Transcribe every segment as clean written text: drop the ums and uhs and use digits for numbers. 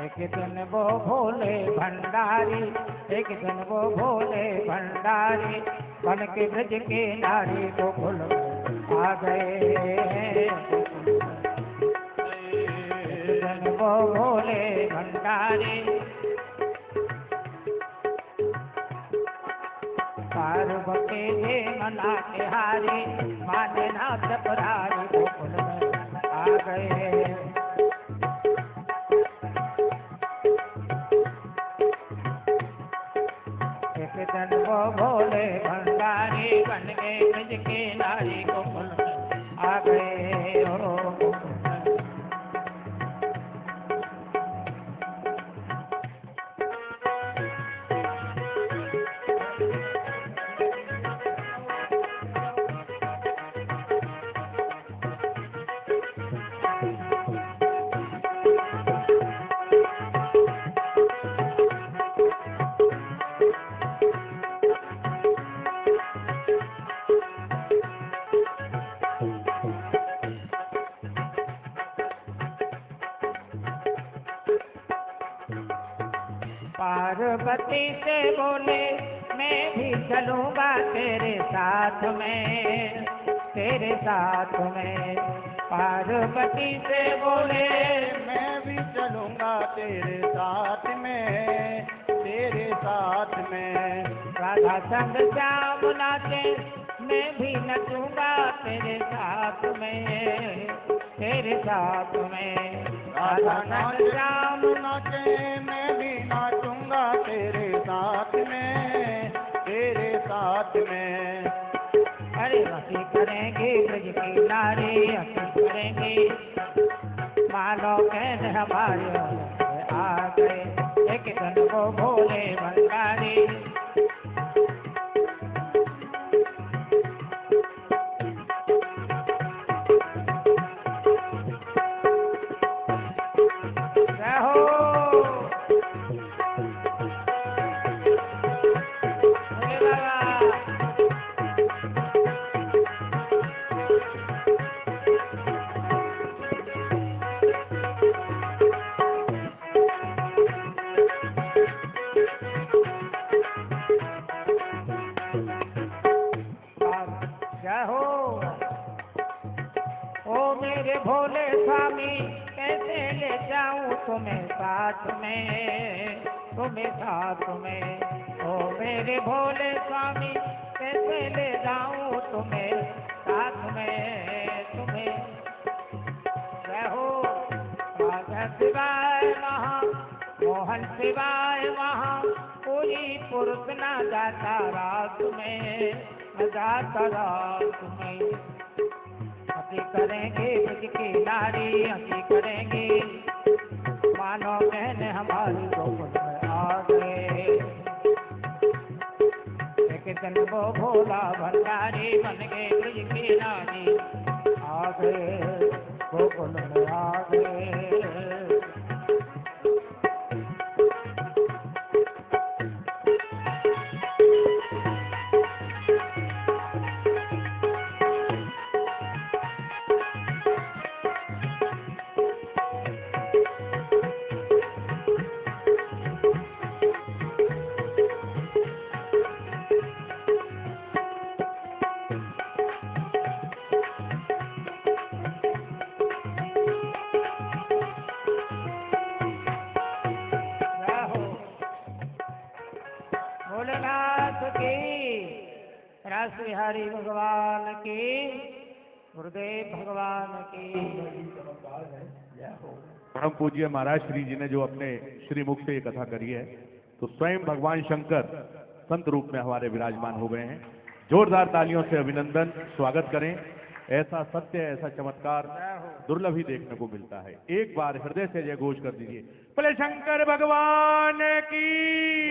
एक दिन वो भोले भंडारी, एक दिन वो भोले भंडारी बन के ब्रज के नारी गोकुल आ गए। एक दिन वो भोले भंडारी पार्वती जी मना के हारी, माने नाथ पुरारी गोकुल में आ गए। एक दिन वो भोले भंडारी बन के ब्रज के नारी गोकुल में आ गए हो। पार्वती से बोले मैं भी चलूंगा तेरे साथ में, तेरे साथ में। पार्वती से बोले मैं भी चलूंगा तेरे साथ में, तेरे साथ में। राधा संग श्याम नाचे मैं भी नचूंगा तेरे साथ में, तेरे साथ में। राधा संग श्याम नाचे मैं भी नाचूंगा तेरे साथ में, तेरे साथ में। अरे हंसी करेंगे ब्रज की नारी, हंसी करेंगे मानो कहने हमारे आ गए। एक दिन वो भोले भंडारी भोले स्वामी कैसे ले जाऊं तुम्हें साथ में, तुम्हें साथ में। ओ मेरे भोले स्वामी कैसे ले जाऊं तुम्हें साथ में, तुम्हें। रहो राजा शिवाय वहाँ, मोहन शिवाय वहाँ, कोई पुरुष न जाता रात में, न जाता रात में। हंसी करेंगे ब्रज की नारी, हंसी करेंगे मानो कहने हमारी गोकुल में आ गए। एक दिन वो भोला भंडारी बन गए ब्रज की नारी, आ गए गोकुल में आ गए। भोलेनाथ की, रास बिहारी भगवान की, गुरुदेव भगवान की। परम पूज्य महाराज श्री जी ने जो अपने श्रीमुख से ये कथा करी है, तो स्वयं भगवान शंकर संत रूप में हमारे विराजमान हो गए हैं। जोरदार तालियों से अभिनंदन, स्वागत करें। ऐसा सत्य, ऐसा चमत्कार दुर्लभ ही देखने को मिलता है। एक बार हृदय से जय घोष कर दीजिए, बोले शंकर भगवान की,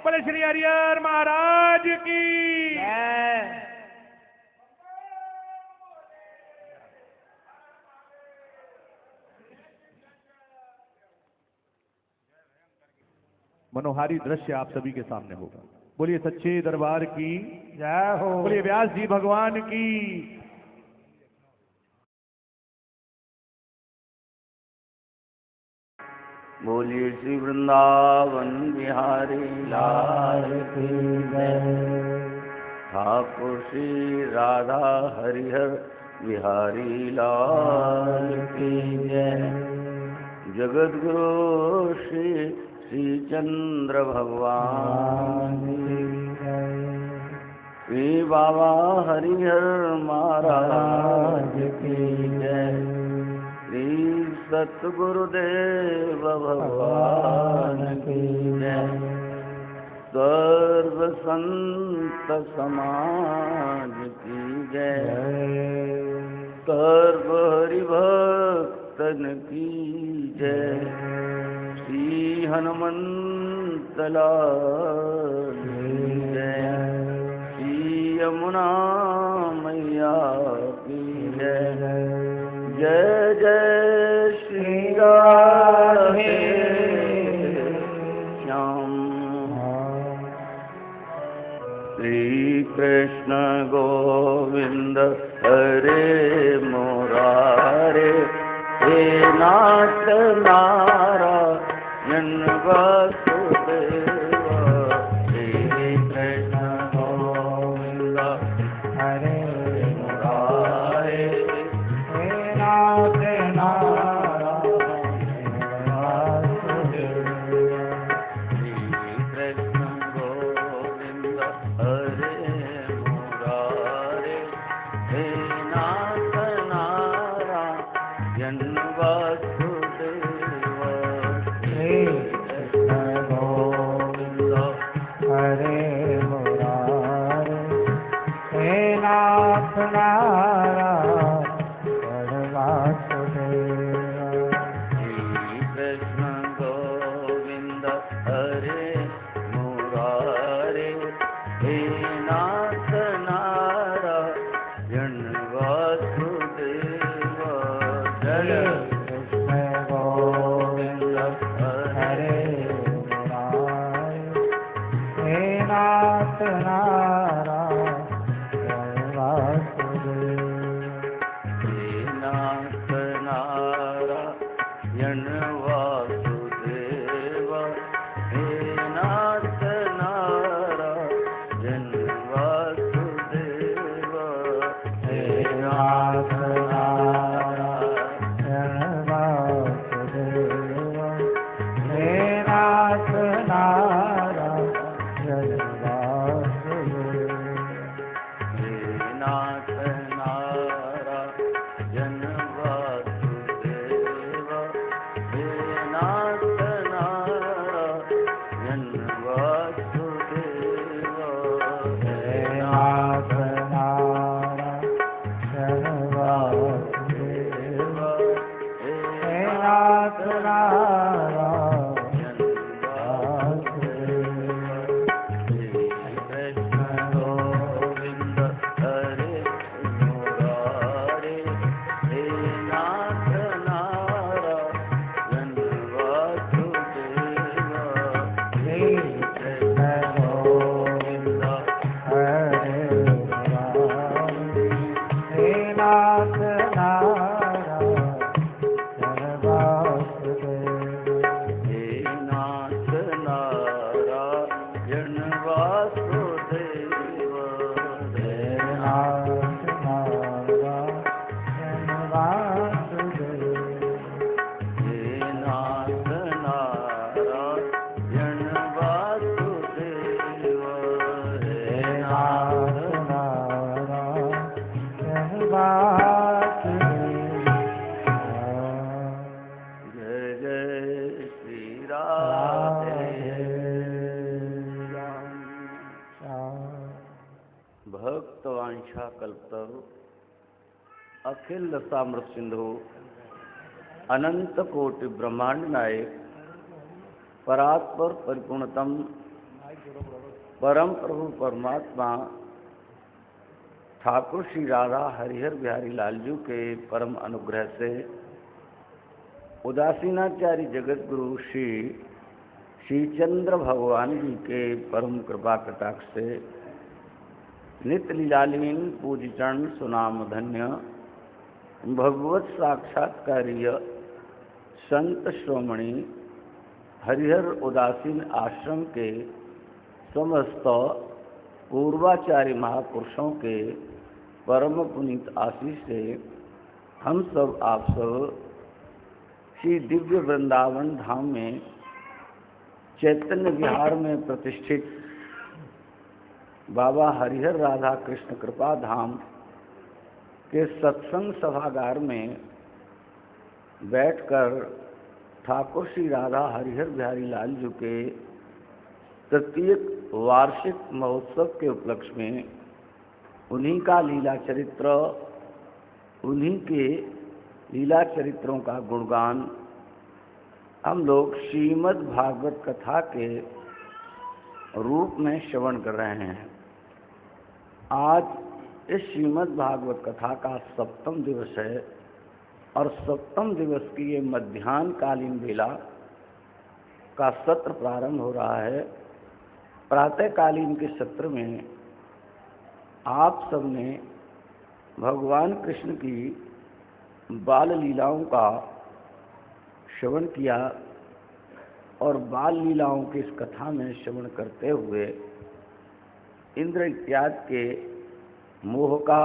बोले श्री हरिहर महाराज की। मनोहारी दृश्य आप सभी के सामने होगा। बोलिए सच्चे दरबार की जय हो। बोलिए व्यास जी भगवान की। बोलिए श्री वृंदावन बिहारी लाल की जय। ठाकुर श्री राधा हरिहर बिहारी लाल की जय। जगत गुरु श्री श्री चंद्र भगवान की जय। श्री बाबा हरिहर महाराज की जय। श्री सतगुरुदेव भगवान की जय। सर्व संत समाज की जय। सर्व हरिभक्तन की जय। श्री हनुमंत लाल की जय। श्री यमुना मैया की जय। जय जय श्री राधे श्याम। श्री कृष्ण गोविंद हरे मुरारे। हे नाथ नारायण वासुदेव। श्री कृष्ण गोविंद हरे मुरारे। हे नाथ नारायण वासुदेव। श्री कृष्ण गोविंद हरे मुरारे। हे नाथ नारायण वासुदेव। श्री कृष्ण गोविंद हरे मुरारे। हे नाथ नारायण वासुदेव। श्री कृष्ण गोविंद हरे मुरारे। हे नाथ नारायण वासुदेव। जय कृष्ण गोविंद हरे मुरारे। हे नाथ नारायण वासुदेव। हे नाथ नारायण वासुदेव। हे नाथ नारायण वासुदेव। हे नाथ नारायण वासुदेव। हे नाथ नारायण वासुदेव। हे नाथ नारायण वासुदेव। हे नाथ नारायण वासुदेव। हे नाथ नारायण वासुदेव। हे नाथ नारायण वासुदेव। कृष्ण गोविंद हरे मुरारे। हे नाथ नारायण वासुदेव। श्री कृष्ण गोविंद हरे मुरारे। हे नाथ नारायण वासुदेव। हे नाथ नारायण वासुदेव। हे नाथ नारायण वासुदेव। हे नाथ नारायण वासुदेव। हे हे नाथ नाथ नारायण वासुदेव। जय जय श्री राधे श्याम। भक्तवांछा कल्पतरु अखिल लतामृत सिंधु अनंत कोटि ब्रह्मांड नायक परात्पर परिपूर्णतम परम प्रभु परमात्मा ठाकुर श्री राधा हरिहर बिहारी लालजू के परम अनुग्रह से उदासीनाचार्य जगत गुरु श्री श्री चंद्र भगवान जी के परम कृपा कटाक्ष से नित्य लीलालीन पूज्य चरण सुनाम धन्य भगवत साक्षात्कार्य संत श्रोमणी हरिहर उदासीन आश्रम के समस्त पूर्वाचार्य महापुरुषों के परम पुनीत आशीष से हम सब आप सब श्री दिव्य वृंदावन धाम में चैतन्य विहार में प्रतिष्ठित बाबा हरिहर राधा कृष्ण कृपा धाम के सत्संग सभागार में बैठकर ठाकुर श्री राधा हरिहर बिहारी लाल जी के तृतीय वार्षिक महोत्सव के उपलक्ष्य में उन्हीं का लीला चरित्र, उन्हीं के लीला चरित्रों का गुणगान हम लोग श्रीमद् भागवत कथा के रूप में श्रवण कर रहे हैं। आज इस श्रीमद् भागवत कथा का सप्तम दिवस है और सप्तम दिवस की ये मध्याह्नकालीन वेला का सत्र प्रारंभ हो रहा है। प्रातःकालीन के सत्र में आप सबने भगवान कृष्ण की बाल लीलाओं का श्रवण किया और बाल लीलाओं की इस कथा में श्रवण करते हुए इंद्र इत्यादि के मोह का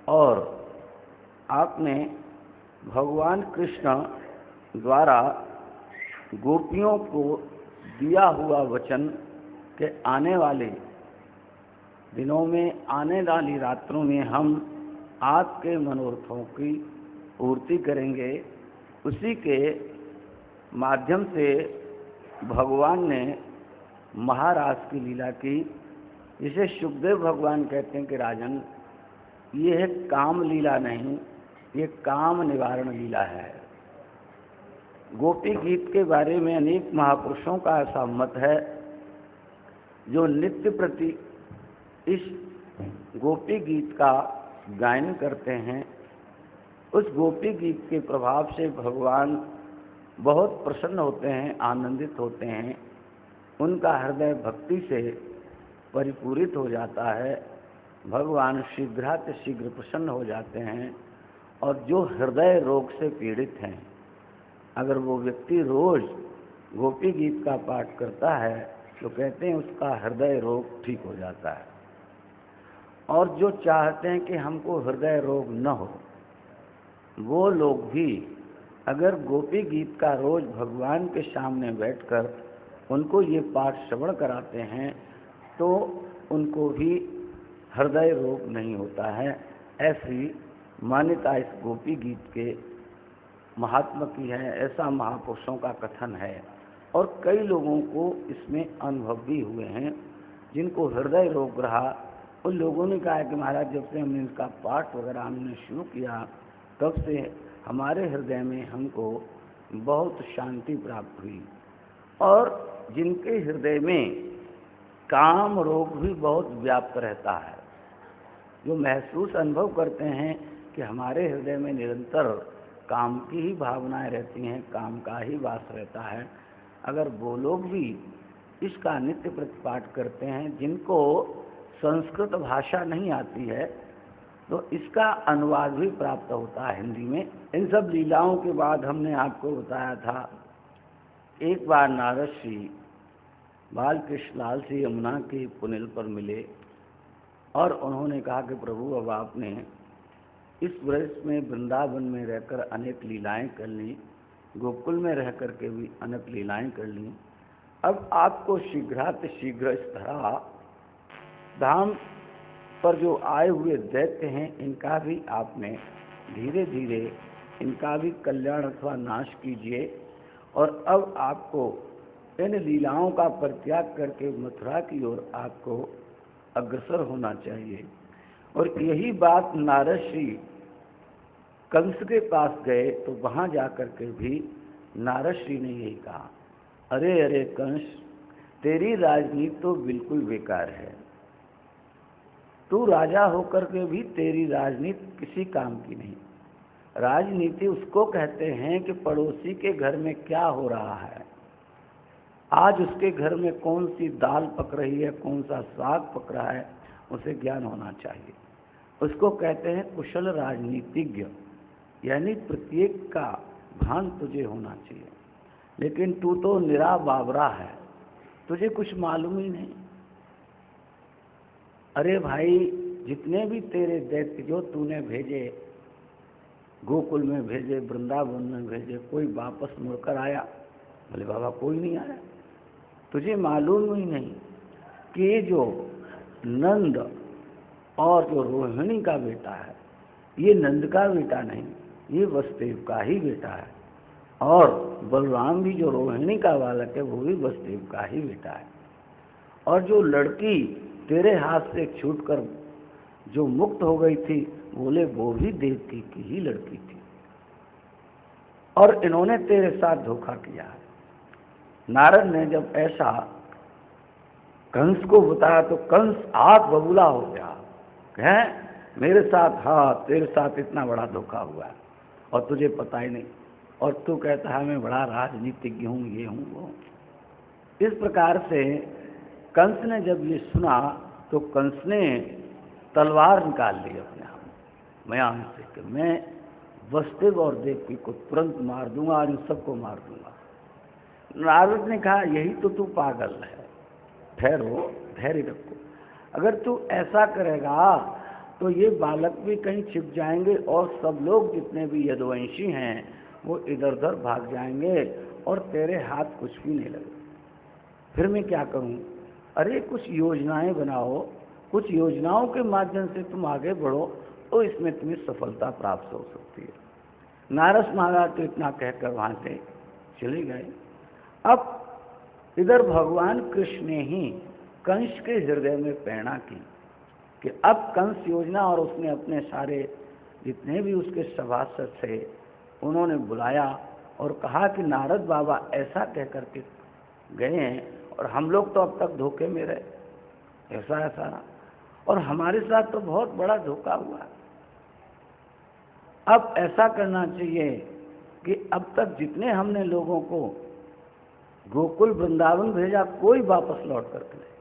और आपने भगवान कृष्ण द्वारा गोपियों को दिया हुआ वचन के आने वाले दिनों में, आने वाली रात्रों में हम आपके मनोरथों की पूर्ति करेंगे, उसी के माध्यम से भगवान ने महाराज की लीला की, जिसे सुखदेव भगवान कहते हैं कि राजन ये है काम लीला नहीं, ये काम निवारण लीला है। गोपी गीत के बारे में अनेक महापुरुषों का ऐसा मत है जो नित्य प्रति इस गोपी गीत का गायन करते हैं। उस गोपी गीत के प्रभाव से भगवान बहुत प्रसन्न होते हैं, आनंदित होते हैं, उनका हृदय भक्ति से परिपूरित हो जाता है। भगवान शीघ्र प्रसन्न हो जाते हैं और जो हृदय रोग से पीड़ित हैं, अगर वो व्यक्ति रोज गोपी गीत का पाठ करता है तो कहते हैं उसका हृदय रोग ठीक हो जाता है। और जो चाहते हैं कि हमको हृदय रोग न हो, वो लोग भी अगर गोपी गीत का रोज भगवान के सामने बैठकर उनको ये पाठ श्रवण कराते हैं तो उनको भी हृदय रोग नहीं होता है। ऐसी मान्यता इस गोपी गीत के महात्मा की है, ऐसा महापुरुषों का कथन है। और कई लोगों को इसमें अनुभव भी हुए हैं जिनको हृदय रोग रहा। उन लोगों ने कहा कि महाराज जब से हमने इसका पाठ वगैरह हमने शुरू किया तब से हमारे हृदय में हमको बहुत शांति प्राप्त हुई। और जिनके हृदय में काम रोग भी बहुत व्याप्त रहता है, जो महसूस अनुभव करते हैं कि हमारे हृदय में निरंतर काम की ही भावनाएं रहती हैं, काम का ही वास रहता है, अगर वो लोग भी इसका नित्य प्रतिपाठ करते हैं, जिनको संस्कृत भाषा नहीं आती है तो इसका अनुवाद भी प्राप्त होता है हिंदी में। इन सब लीलाओं के बाद हमने आपको बताया था एक बार नारद श्री बालकृष्ण लाल से यमुना के पुनिल पर मिले और उन्होंने कहा कि प्रभु अब आपने इस वर्ष में वृंदावन में रहकर अनेक लीलाएं कर ली, गोकुल में रह कर के भी अनेक लीलाएं कर ली, अब आपको शीघ्र इस तरह धाम पर जो आए हुए दैत्य हैं इनका भी आपने धीरे धीरे इनका भी कल्याण अथवा नाश कीजिए और अब आपको इन लीलाओं का परित्याग करके मथुरा की ओर आपको अग्रसर होना चाहिए। और यही बात नारद श्री कंस के पास गए तो वहाँ जाकर के भी नारद श्री ने यही कहा, अरे अरे कंस, तेरी राजनीति तो बिल्कुल बेकार है, तू राजा होकर के भी तेरी राजनीति किसी काम की नहीं। राजनीति उसको कहते हैं कि पड़ोसी के घर में क्या हो रहा है आज उसके घर में कौन सी दाल पक रही है, कौन सा साग पक रहा है, उसे ज्ञान होना चाहिए। उसको कहते हैं कुशल राजनीतिज्ञ, यानी प्रत्येक का भान तुझे होना चाहिए। लेकिन तू तो निरा बाबरा है, तुझे कुछ मालूम ही नहीं। अरे भाई, जितने भी तेरे दैत्य जो तूने भेजे, गोकुल में भेजे, वृंदावन में भेजे, कोई वापस मुड़कर आया? बोले बाबा कोई नहीं आया। तुझे मालूम ही नहीं कि ये जो नंद और जो रोहिणी का बेटा है, ये नंद का बेटा नहीं, ये वसुदेव का ही बेटा है। और बलराम भी जो रोहिणी का बालक है, वो भी वसुदेव का ही बेटा है। और जो लड़की तेरे हाथ से छूटकर जो मुक्त हो गई थी, बोले वो भी देवकी की ही लड़की थी। और इन्होंने तेरे साथ धोखा किया है। नारद ने जब ऐसा कंस को बताया तो कंस आग बबूला हो गया। कहे मेरे साथ, हाँ तेरे साथ इतना बड़ा धोखा हुआ है और तुझे पता ही नहीं, और तू कहता है मैं बड़ा राजनीतिज्ञ हूँ, ये हूँ वो। इस प्रकार से कंस ने जब ये सुना तो कंस ने तलवार निकाल ली अपने हाथ मयान से कि मैं वसुदेव और देवकी को तुरंत मार दूंगा और इन सबको मार दूंगा। नारद ने कहा यही तो तू पागल है, ठहरो, धैर्य रखो। अगर तू ऐसा करेगा तो ये बालक भी कहीं छिप जाएंगे और सब लोग जितने भी यदुवंशी हैं वो इधर उधर भाग जाएंगे और तेरे हाथ कुछ भी नहीं लगे। फिर मैं क्या करूं? अरे कुछ योजनाएं बनाओ, कुछ योजनाओं के माध्यम से तुम आगे बढ़ो तो इसमें तुम्हें सफलता प्राप्त हो सकती है। नारद महाराज तो इतना कहकर वहां से चले गए। अब इधर भगवान कृष्ण ने ही कंस के हृदय में प्रेरणा की कि अब कंस योजना, और उसने अपने सारे जितने भी उसके सभासद थे उन्होंने बुलाया और कहा कि नारद बाबा ऐसा कह करके गए हैं और हम लोग तो अब तक धोखे में रहे, ऐसा ऐसा, और हमारे साथ तो बहुत बड़ा धोखा हुआ। अब ऐसा करना चाहिए कि अब तक जितने हमने लोगों को गोकुल वृंदावन भेजा, कोई वापस लौट करके नहीं।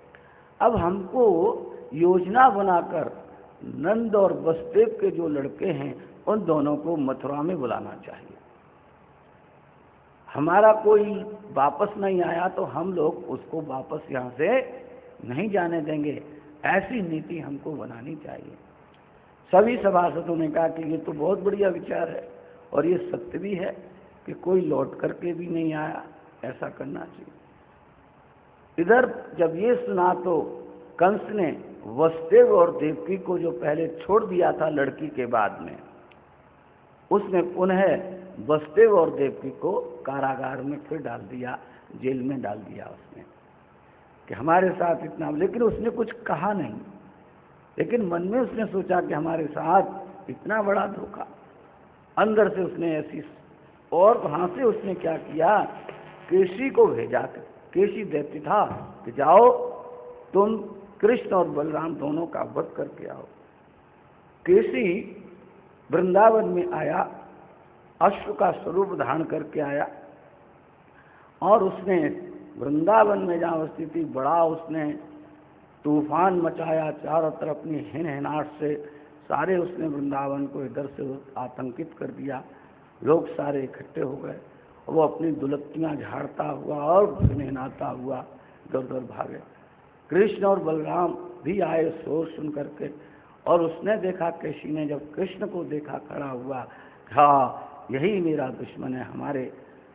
अब हमको योजना बनाकर नंद और वसुदेव के जो लड़के हैं उन दोनों को मथुरा में बुलाना चाहिए। हमारा कोई वापस नहीं आया तो हम लोग उसको वापस यहाँ से नहीं जाने देंगे, ऐसी नीति हमको बनानी चाहिए। सभी सभासदों ने कहा कि ये तो बहुत बढ़िया विचार है और ये सत्य भी है कि कोई लौट करके भी नहीं आया, ऐसा करना चाहिए। इधर जब ये सुना तो कंस ने वसुदेव और देवकी को जो पहले छोड़ दिया था लड़की के बाद में, उसमें पुनः वसुदेव और देवकी को कारागार में फिर डाल दिया, जेल में डाल दिया उसने कि हमारे साथ इतना। लेकिन उसने कुछ कहा नहीं, लेकिन मन में उसने सोचा कि हमारे साथ इतना बड़ा धोखा। अंदर से उसने ऐसी, और वहां से उसने क्या किया, केशी को भेजा। केशी दैत्य था कि जाओ तुम कृष्ण और बलराम दोनों का वध करके आओ। केशी वृंदावन में आया, अश्व का स्वरूप धारण करके आया और उसने वृंदावन में जहाँ स्थिति बड़ा उसने तूफान मचाया, चारों तरफ अपनी हिनहिनाहट से सारे उसने वृंदावन को इधर से आतंकित कर दिया। लोग सारे इकट्ठे हो गए, वो अपनी दुलत्तियाँ झाड़ता हुआ और हिनहिनाता हुआ इधर उधर भागे। कृष्ण और बलराम भी आए शोर सुन करके, और उसने देखा, केशी ने जब कृष्ण को देखा खड़ा हुआ, हाँ यही मेरा दुश्मन है। हमारे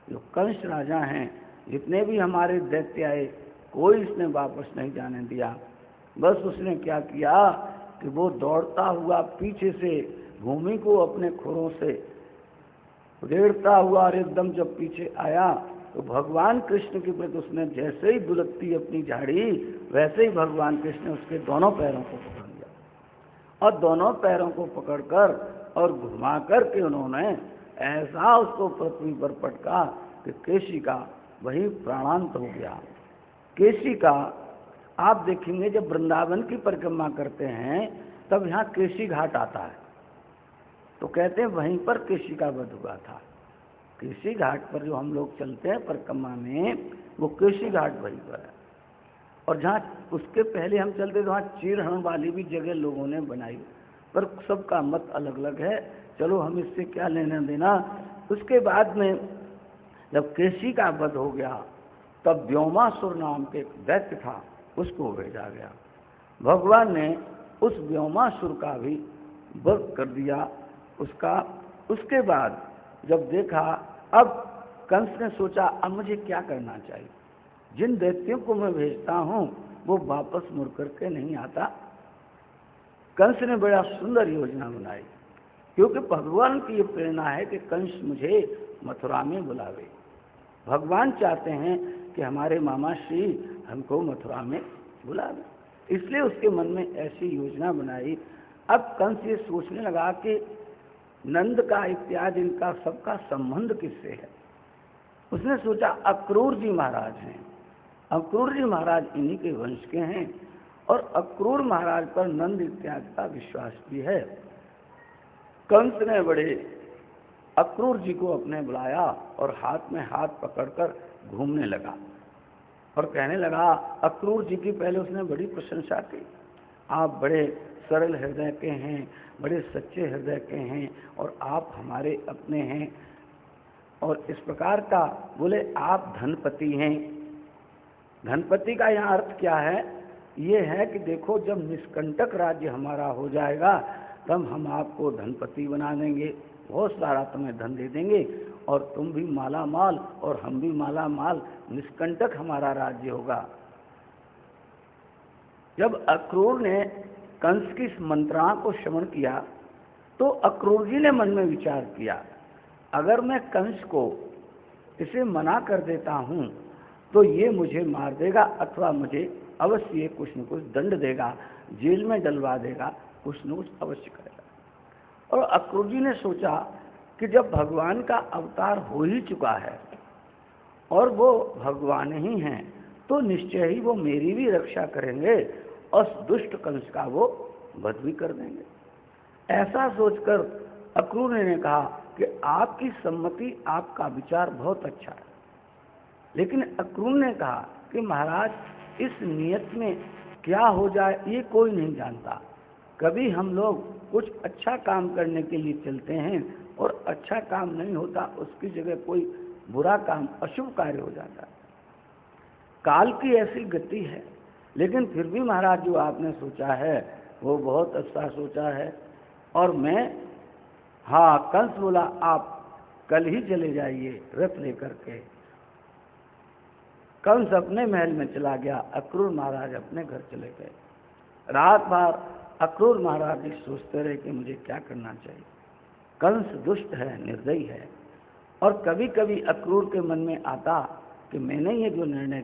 जो कंस राजा हैं, जितने भी हमारे दैत्य आए, कोई इसने वापस नहीं जाने दिया। बस उसने क्या किया कि वो दौड़ता हुआ पीछे से भूमि को अपने खुरों से उधेड़ता हुआ, और एकदम जब पीछे आया तो भगवान कृष्ण के प्रति उसने जैसे ही दुलत्ती अपनी झाड़ी, वैसे ही भगवान कृष्ण ने उसके दोनों पैरों को पकड़ लिया और दोनों पैरों को पकड़कर और घुमा करके उन्होंने ऐसा उसको पृथ्वी पर पटका कि केशी का वही प्राणांत हो गया। केशी का आप देखेंगे जब वृंदावन की परिक्रमा करते हैं तब यहाँ केशी घाट आता है, तो कहते हैं वहीं पर केशी का वध हुआ था। केशी घाट पर जो हम लोग चलते हैं परिक्रमा में, वो केशी घाट वहीं पर है। और जहाँ उसके पहले हम चलते तो वहाँ चीरहरण वाली भी जगह लोगों ने बनाई, पर सबका मत अलग अलग है, चलो हम इससे क्या लेना देना। उसके बाद में जब केशी का वध हो गया तब व्योमासुर नाम के एक दैत्य था, उसको भेजा गया। भगवान ने उस व्योमासुर का भी वध कर दिया उसका। उसके बाद जब देखा, अब कंस ने सोचा अब मुझे क्या करना चाहिए, जिन दैत्यों को मैं भेजता हूँ वो वापस मुड़ करके नहीं आता। कंस ने बड़ा सुंदर योजना बनाई, क्योंकि भगवान की ये प्रेरणा है कि कंस मुझे मथुरा में बुलावे। भगवान चाहते हैं कि हमारे मामा श्री हमको मथुरा में बुलावे, इसलिए उसके मन में ऐसी योजना बनाई। अब कंस ये सोचने लगा कि नंद का इत्यादि इनका सबका संबंध किससे है। उसने सोचा अक्रूर जी महाराज हैं, अक्रूर जी महाराज इन्हीं के वंश के हैं और अक्रूर महाराज पर नंद इत्यादि का विश्वास भी है। कंस ने बड़े अक्रूर जी को अपने बुलाया और हाथ में हाथ पकड़कर घूमने लगा और कहने लगा, अक्रूर जी की पहले उसने बड़ी प्रशंसा की, आप बड़े सरल हृदय के हैं, बड़े सच्चे हृदय के हैं और आप हमारे अपने हैं। और इस प्रकार का बोले, आप धनपति हैं। धनपति का यहाँ अर्थ क्या है, ये है कि देखो जब निष्कंटक राज्य हमारा हो जाएगा तब हम आपको धनपति बना देंगे, बहुत सारा तुम्हें धन दे देंगे और तुम भी माला माल और हम भी माला माल, निष्कंटक हमारा राज्य होगा। जब अक्रूर ने कंस की इस मंत्रणा को श्रवण किया तो अक्रूर जी ने मन में विचार किया, अगर मैं कंस को इसे मना कर देता हूँ तो ये मुझे मार देगा अथवा मुझे अवश्य ये कुछ न कुछ दंड देगा, जेल में डलवा देगा, कुछ न कुछ अवश्य करेगा। और अक्रूर जी ने सोचा कि जब भगवान का अवतार हो ही चुका है और वो भगवान ही हैं तो निश्चय ही वो मेरी भी रक्षा करेंगे और दुष्ट कंस का वो वध भी कर देंगे। ऐसा सोचकर अक्रूर ने कहा कि आपकी सम्मति, आपका विचार बहुत अच्छा है, लेकिन अक्रूर ने कहा कि महाराज इस नियत में क्या हो जाए ये कोई नहीं जानता। कभी हम लोग कुछ अच्छा काम करने के लिए चलते हैं और अच्छा काम नहीं होता, उसकी जगह कोई बुरा काम, अशुभ कार्य हो जाता है। काल की ऐसी गति है, लेकिन फिर भी महाराज जो आपने सोचा है वो बहुत अच्छा सोचा है। और मैं, हाँ, कंस बोला आप कल ही चले जाइए रथ लेकर के। कंस अपने महल में चला गया, अक्रूर महाराज अपने घर चले गए। रात भर अक्रूर महाराज जी सोचते रहे कि मुझे क्या करना चाहिए। कंस दुष्ट है, निर्दयी है और कभी कभी अक्रूर के मन में आता कि मैंने ये जो निर्णय